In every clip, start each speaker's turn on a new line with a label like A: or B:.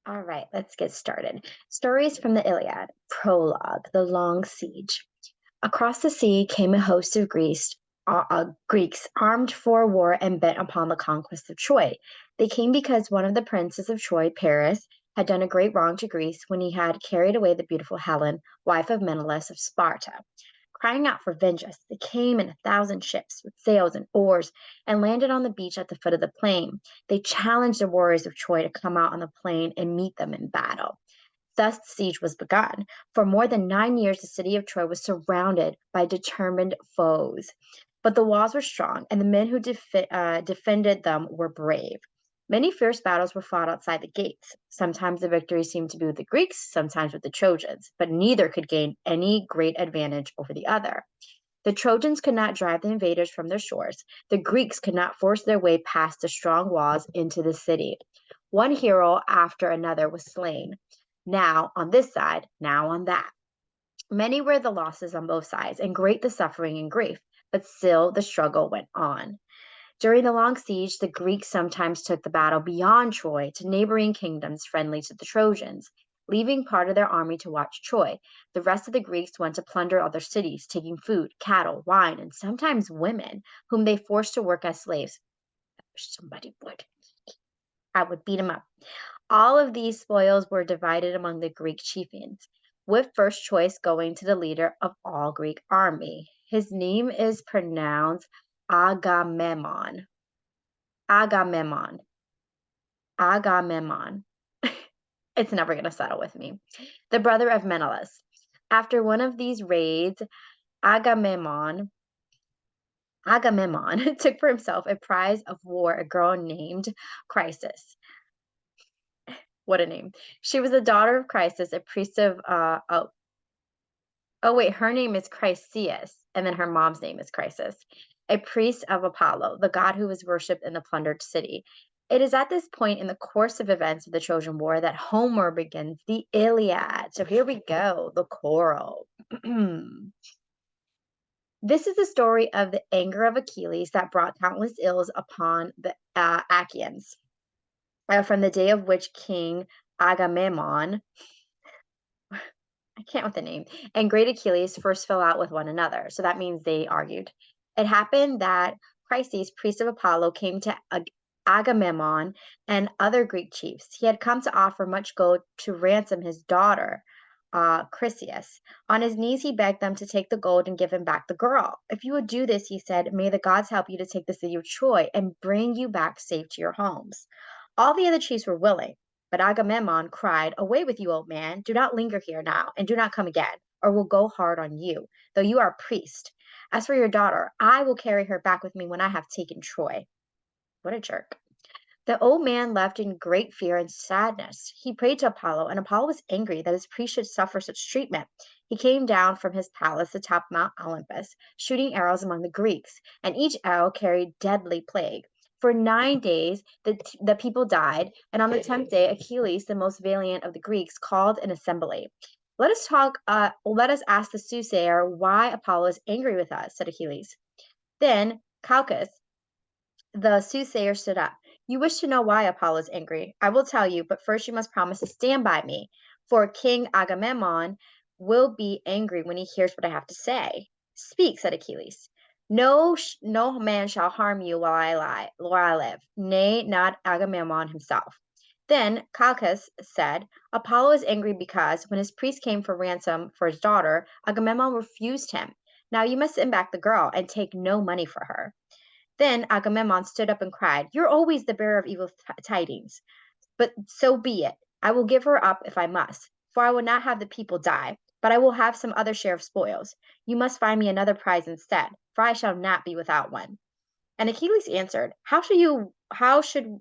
A: All right, let's get started. Stories from the Iliad. Prologue, the long siege. Across the sea came a host of Greeks armed for war and bent upon the conquest of Troy. They came because one of the princes of Troy, Paris, had done a great wrong to Greece when he had carried away the beautiful Helen, wife of Menelaus of Sparta. Crying out for vengeance, they came in 1,000 ships with sails and oars and landed on the beach at the foot of the plain. They challenged the warriors of Troy to come out on the plain and meet them in battle. Thus the siege was begun. For more than 9 years, the city of Troy was surrounded by determined foes. But the walls were strong, and the men who defended them were brave. Many fierce battles were fought outside the gates. Sometimes the victory seemed to be with the Greeks, sometimes with the Trojans, but neither could gain any great advantage over the other. The Trojans could not drive the invaders from their shores. The Greeks could not force their way past the strong walls into the city. One hero after another was slain, now on this side, now on that. Many were the losses on both sides, and great the suffering and grief, but still the struggle went on. During the long siege, the Greeks sometimes took the battle beyond Troy to neighboring kingdoms friendly to the Trojans, leaving part of their army to watch Troy. The rest of the Greeks went to plunder other cities, taking food, cattle, wine, and sometimes women, whom they forced to work as slaves. Somebody would. I would beat them up. All of these spoils were divided among the Greek chieftains, with first choice going to the leader of all Greek army. His name is pronounced Agamemnon. Agamemnon. Agamemnon. It's never going to settle with me. The brother of Menelaus. After one of these raids, Agamemnon Agamemnon took for himself a prize of war, a girl named Chrysis. What a name. She was the daughter of Chrysis, a priest of oh wait, her name is Chryseis, and then her mom's name is Chrysis, a priest of Apollo, the god who was worshipped in the plundered city. It is at this point in the course of events of the Trojan War that Homer begins the Iliad. So here we go, the choral. This is the story of the anger of Achilles that brought countless ills upon the Achaeans, from the day of which King Agamemnon, I can't with the name, and great Achilles first fell out with one another. So that means they argued. It happened that Chryses, priest of Apollo, came to Agamemnon and other Greek chiefs. He had come to offer much gold to ransom his daughter, Chryseis. On his knees, he begged them to take the gold and give him back the girl. If you would do this, he said, may the gods help you to take the city of Troy and bring you back safe to your homes. All the other chiefs were willing. But Agamemnon cried, away with you, old man. Do not linger here now, and do not come again, or we'll go hard on you, though you are a priest. As for your daughter, I will carry her back with me when I have taken Troy. What a jerk. The old man left in great fear and sadness. He prayed to Apollo, and Apollo was angry that his priest should suffer such treatment. He came down from his palace atop Mount Olympus, shooting arrows among the Greeks, and each arrow carried deadly plague. For 9 days, the people died, and on the 10th day, Achilles, the most valiant of the Greeks, called an assembly. Let us ask the soothsayer why Apollo is angry with us, said Achilles. Then Calchas, the soothsayer, stood up. You wish to know why Apollo is angry. I will tell you, but first you must promise to stand by me, for King Agamemnon will be angry when he hears what I have to say. Speak, said Achilles. No man shall harm you while I live, nay, not Agamemnon himself. Then Calchas said, Apollo is angry because, when his priest came for ransom for his daughter, Agamemnon refused him. Now you must send back the girl and take no money for her. Then Agamemnon stood up and cried, you're always the bearer of evil tidings. But so be it. I will give her up if I must, for I will not have the people die, but I will have some other share of spoils. You must find me another prize instead, for I shall not be without one. And Achilles answered,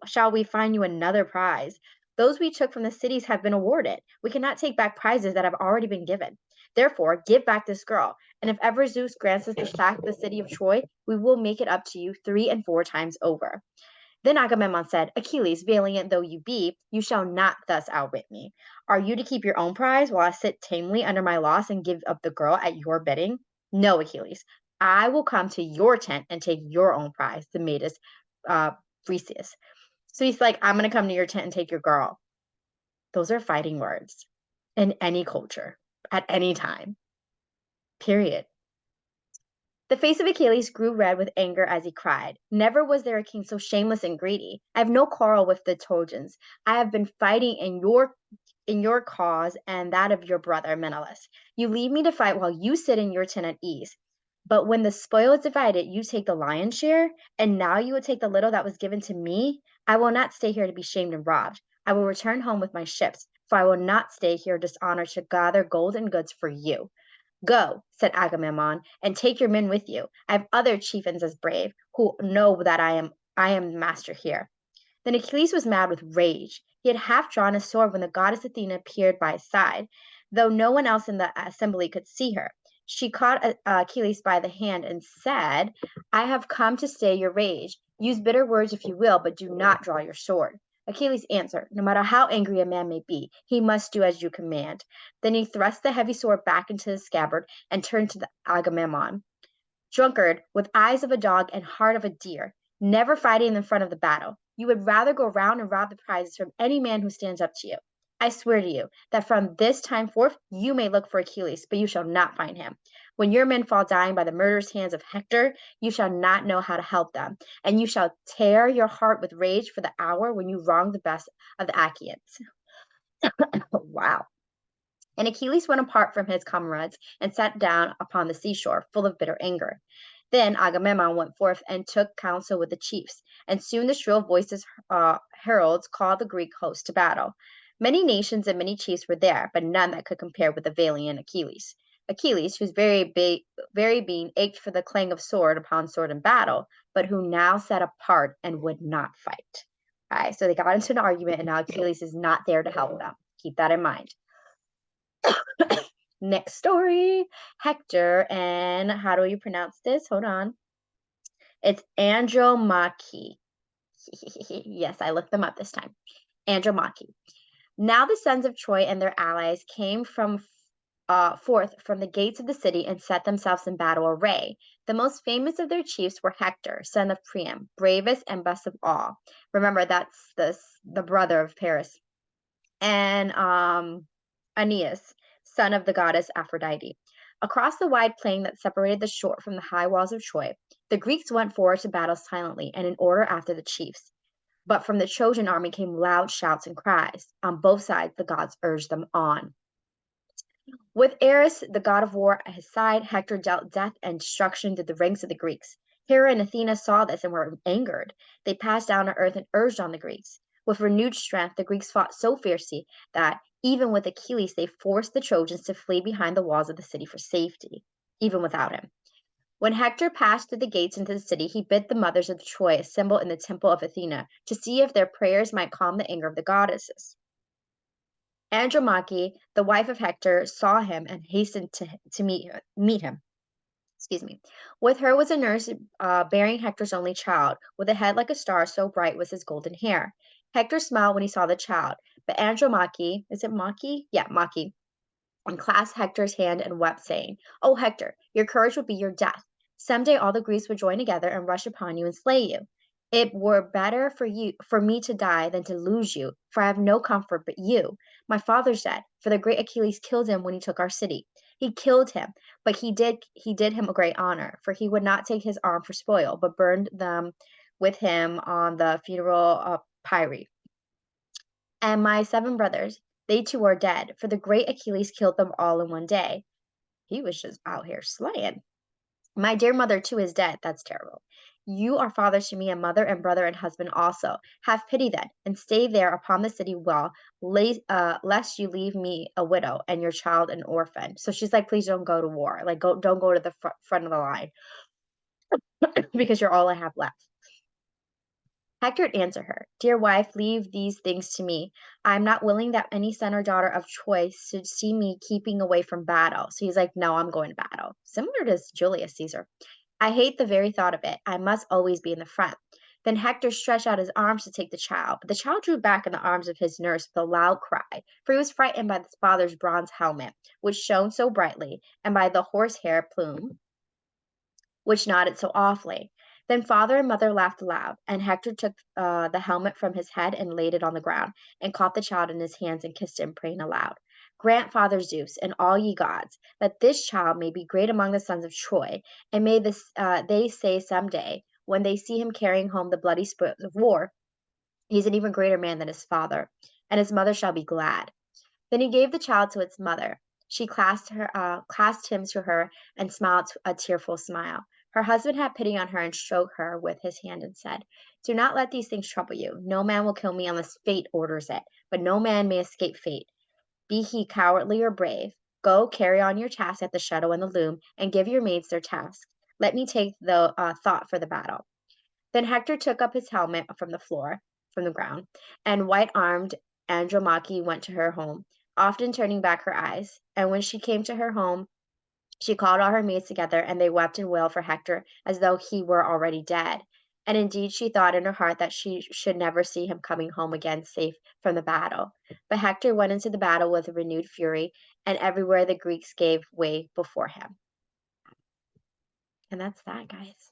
A: shall we find you another prize? Those we took from the cities have been awarded. We cannot take back prizes that have already been given. Therefore, give back this girl, and if ever Zeus grants us to sack the city of Troy, we will make it up to you 3 and 4 times over. Then Agamemnon said, Achilles, valiant though you be, you shall not thus outwit me. Are you to keep your own prize while I sit tamely under my loss and give up the girl at your bidding? No, Achilles. I will come to your tent and take your own prize, the maidens, Theseus. So he's like, I'm going to come to your tent and take your girl. Those are fighting words in any culture, at any time, period. The face of Achilles grew red with anger as he cried. Never was there a king so shameless and greedy. I have no quarrel with the Trojans. I have been fighting in your cause and that of your brother Menelaus. You leave me to fight while you sit in your tent at ease. But when the spoil is divided, you take the lion's share, and now you will take the little that was given to me. I will not stay here to be shamed and robbed. I will return home with my ships, for I will not stay here dishonored to gather gold and goods for you. Go, said Agamemnon, and take your men with you. I have other chieftains as brave, who know that I am master here. Then Achilles was mad with rage. He had half drawn his sword when the goddess Athena appeared by his side, though no one else in the assembly could see her. She caught Achilles by the hand and said, I have come to stay your rage. Use bitter words if you will, but do not draw your sword. Achilles answered, no matter how angry a man may be, he must do as you command. Then he thrust the heavy sword back into the scabbard and turned to the Agamemnon. Drunkard, with eyes of a dog and heart of a deer, never fighting in front of the battle. You would rather go round and rob the prizes from any man who stands up to you. I swear to you that from this time forth you may look for Achilles, but you shall not find him. When your men fall dying by the murderous hands of Hector, you shall not know how to help them, and you shall tear your heart with rage for the hour when you wrong the best of the Achaeans. Wow. And Achilles went apart from his comrades and sat down upon the seashore, full of bitter anger. Then Agamemnon went forth and took counsel with the chiefs, and soon the shrill voices heralds called the Greek host to battle. Many nations and many chiefs were there, but none that could compare with the valiant Achilles. Achilles, whose very being ached for the clang of sword upon sword in battle, but who now sat apart and would not fight. All right, so they got into an argument, and now Achilles is not there to help them. Keep that in mind. Next story, Hector, and how do you pronounce this? Hold on. It's Andromache. Yes, I looked them up this time. Andromache. Now the sons of Troy and their allies came forth from the gates of the city and set themselves in battle array. The most famous of their chiefs were Hector, son of Priam, bravest and best of all. Remember, that's the brother of Paris. And Aeneas, son of the goddess Aphrodite. Across the wide plain that separated the shore from the high walls of Troy, the Greeks went forward to battle silently and in order after the chiefs. But from the Trojan army came loud shouts and cries. On both sides, the gods urged them on. With Ares, the god of war, at his side, Hector dealt death and destruction to the ranks of the Greeks. Hera and Athena saw this and were angered. They passed down to earth and urged on the Greeks. With renewed strength, the Greeks fought so fiercely that, even with Achilles, they forced the Trojans to flee behind the walls of the city for safety, even without him. When Hector passed through the gates into the city, he bid the mothers of Troy assemble in the temple of Athena to see if their prayers might calm the anger of the goddesses. Andromache, the wife of Hector, saw him and hastened to meet him. Excuse me. With her was a nurse bearing Hector's only child, with a head like a star, so bright was his golden hair. Hector smiled when he saw the child, but Andromache, is it Mache? Yeah, Mache, and clasped Hector's hand and wept, saying, "O Hector, your courage will be your death. Some day all the Greeks will join together and rush upon you and slay you. It were better for me to die than to lose you, for I have no comfort but you. My father's dead, for the great Achilles killed him when he took our city. He killed him, but he did him a great honor, for he would not take his arm for spoil, but burned them with him on the funeral pyre. And my 7 brothers, they too are dead, for the great Achilles killed them all in one day. He was just out here slaying. My dear mother too is dead. That's terrible. You are fathers to me, a mother and brother and husband also. Have pity then, and stay there upon the city wall, lest you leave me a widow and your child an orphan." So she's like, please don't go to war. Like, don't go to the front of the line because you're all I have left. Hector answered her, "Dear wife, leave these things to me. I am not willing that any son or daughter of Troy should see me keeping away from battle." So he's like, no, I'm going to battle. Similar to Julius Caesar. I hate the very thought of it. I must always be in the front. Then Hector stretched out his arms to take the child, but the child drew back in the arms of his nurse with a loud cry, for he was frightened by his father's bronze helmet, which shone so brightly, and by the horsehair plume, which nodded so awfully. Then father and mother laughed aloud, and Hector took the helmet from his head and laid it on the ground, and caught the child in his hands and kissed him, praying aloud, "Grant, Father Zeus, and all ye gods, that this child may be great among the sons of Troy, and may they say some day, when they see him carrying home the bloody spoils of war, he's an even greater man than his father, and his mother shall be glad." Then he gave the child to its mother. She clasped him to her, and smiled a tearful smile. Her husband had pity on her and stroked her with his hand and said, "Do not let these things trouble you. No man will kill me unless fate orders it, but no man may escape fate, be he cowardly or brave. Go, carry on your task at the shuttle and the loom, and give your maids their task. Let me take the thought for the battle." Then Hector took up his helmet from the ground, and white-armed Andromache went to her home, often turning back her eyes. And when she came to her home, she called all her maids together, and they wept and wailed for Hector as though he were already dead. And indeed she thought in her heart that she should never see him coming home again safe from the battle. But Hector went into the battle with renewed fury, and everywhere the Greeks gave way before him. And that's that, guys.